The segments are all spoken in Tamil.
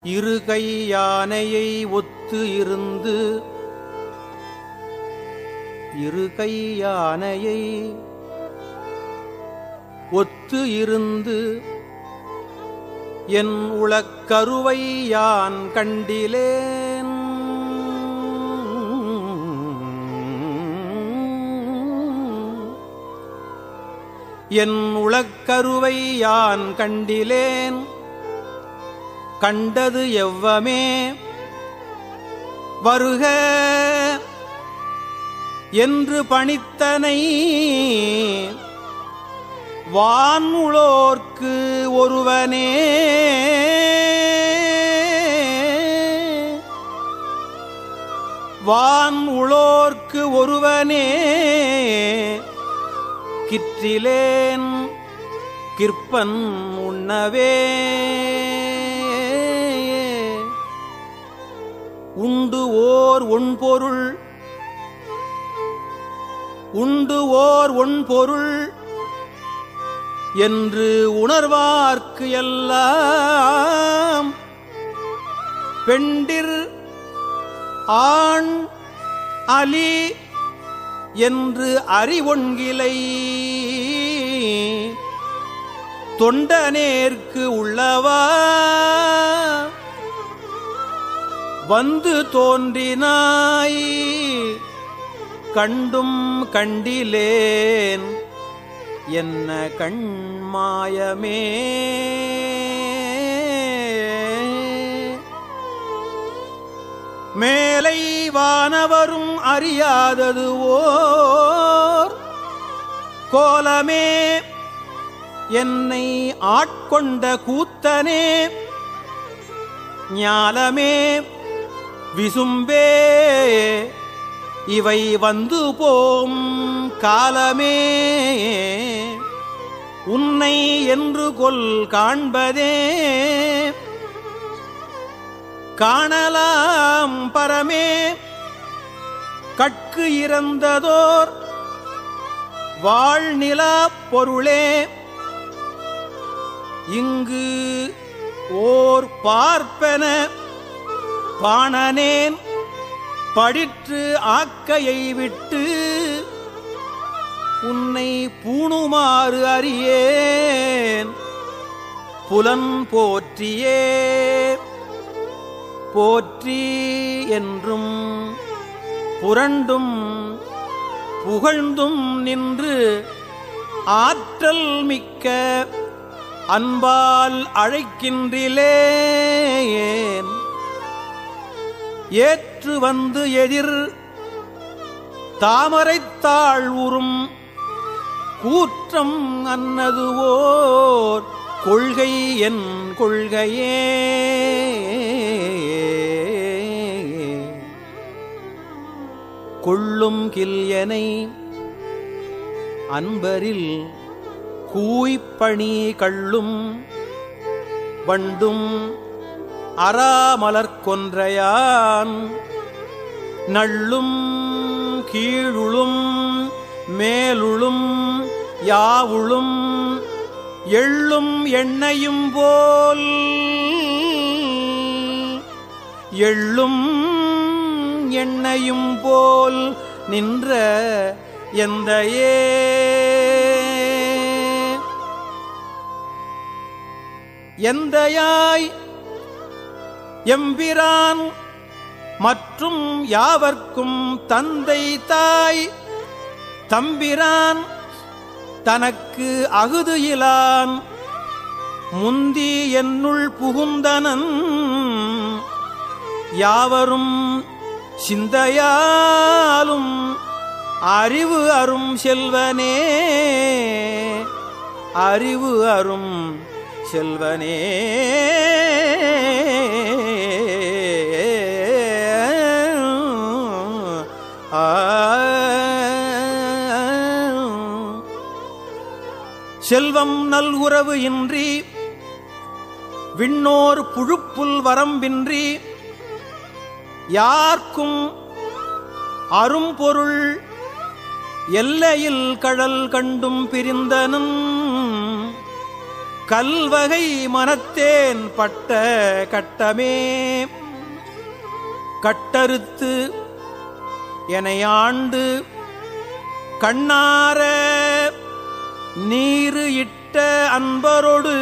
இருகை யானையை ஒத்து இருந்து இருகை யானையை ஒத்து இருந்து என் உளக்கருவை யான் கண்டிலேன் என் உளக்கருவை யான் கண்டிலேன் கண்டது எவ்வமே வருக என்று பணித்தனை வானுளோர்க்கு ஒருவனே வானுளோர்க்கு ஒருவனே கிற்றிலேன் கிற்பன் உண்ணவே உண்டு ஓர் ஒன்பொருள் உண்டு ஓர் ஒன்பொருள் என்று உணர்வார்க்கு எல்லாம் பெண்டிர் ஆண் அலி என்று அறிவொன்கிலை தொண்டனேற்கு உள்ளவா வந்து தோன்றினாய் கண்டும் கண்டிலேன் என்ன கண்மாயமே மேலை வானவரும் அறியாதது ஓர் கோலமே என்னை ஆட்கொண்ட கூத்தனே ஞாலமே விசும்பே இவை வந்து போம் காலமே உன்னை என்று கொல் காண்பதே காணலாம் பரமே கட்கு இறந்ததோர் வாழ்நிலாப் பொருளே இங்கு ஓர் பார்ப்பன பாணனேன் படிற்று ஆக்கையை விட்டு உன்னை பூணுமாறு அறியேன் புலன் போற்றியே போற்றி என்றும் புரண்டும் புகழ்ந்தும் நின்று ஆற்றல் மிக்க அன்பால் அழைக்கின்றிலேன் ஏற்று வந்து எதிர் தாமரைத்தாள் உறும் கூற்றம் அன்னதுவோர் கொள்கை என் கொள்கையே கொள்ளும் கில்யனை அன்பரில் கூய்ப்பணி கள்ளும் வண்டும் அராமலர்க் கொன்றையான் நள்ளும் கீழுளும் மேலுளும் யாவுளும் எள்ளும் எண்ணையும் போல் எள்ளும் எண்ணையும் போல் நின்ற எந்தையே எந்தையாய் எம்பிரான் மற்றும் யாவர்க்கும் தந்தை தாய் தம்பிரான் தனக்கு அகுது இலான் முந்தி என்னுள் புகுந்தனன் யாவரும் சிந்தையாலும் அறிவு அரும் செல்வனே அறிவு அரும் செல்வனே செல்வம் நல்குறவு இன்றி விண்ணோர் புழுப்புல் வரம்பின்றி யார்க்கும் அரும்பொருள் எல்லையில் கடல் கண்டும் பிரிந்தனும் கல்வகை மனத்தேன் பட்ட கட்டமே கட்டறுத்து எனையாண்டு கண்ணார நீரு இட்ட அன்பரோடு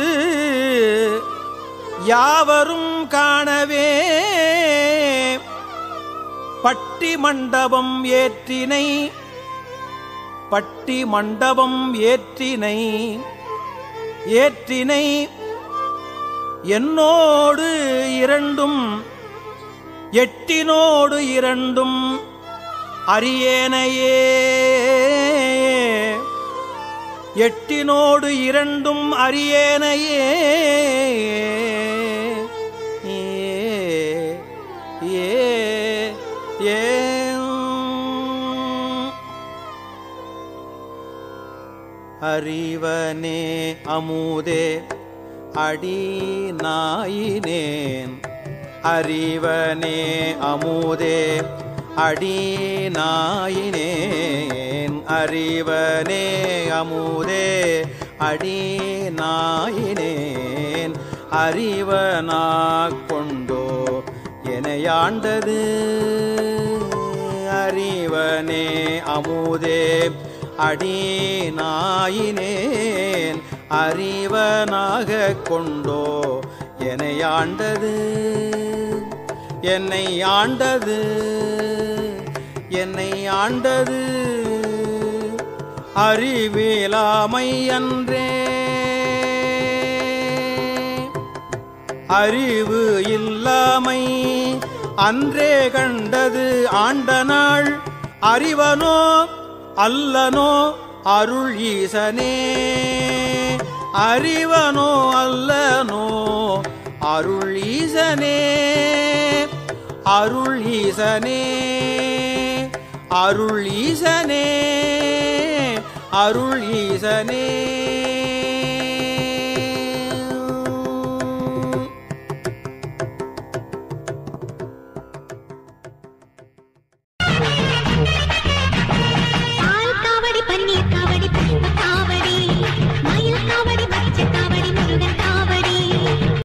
யாவரும் காணவே பட்டி மண்டபம் ஏற்றினை பட்டி மண்டபம் ஏற்றினை ஏற்றினை என்னோடு இரண்டும் எட்டினோடு இரண்டும் அறியேனையே எட்டினோடு இரண்டும் அறியேனையே அறிவனே அமுதே அடி நாயினேன் அறிவனே அமுதே அடி நாயினேன் அறிவனே அமுதே அடி நாயினேன் அறிவனாக் கொண்டோ எனையாண்டது அறிவனே அமுதே அடி நாயினேன் அறிவனாக கொண்டோ எனையாண்டது என்னை ஆண்டது என்னை ஆண்டது அறிவிலாமை அன்றே அறிவு இல்லாமை அன்றே கண்டது ஆண்ட நாள் அறிவனோ அல்லனோ அருள் ஈசனே அறிவனோ அல்லனோ அருள் ஈசனே அருள் ஈசனே அருள் ஈசனே அருள் ஈசனே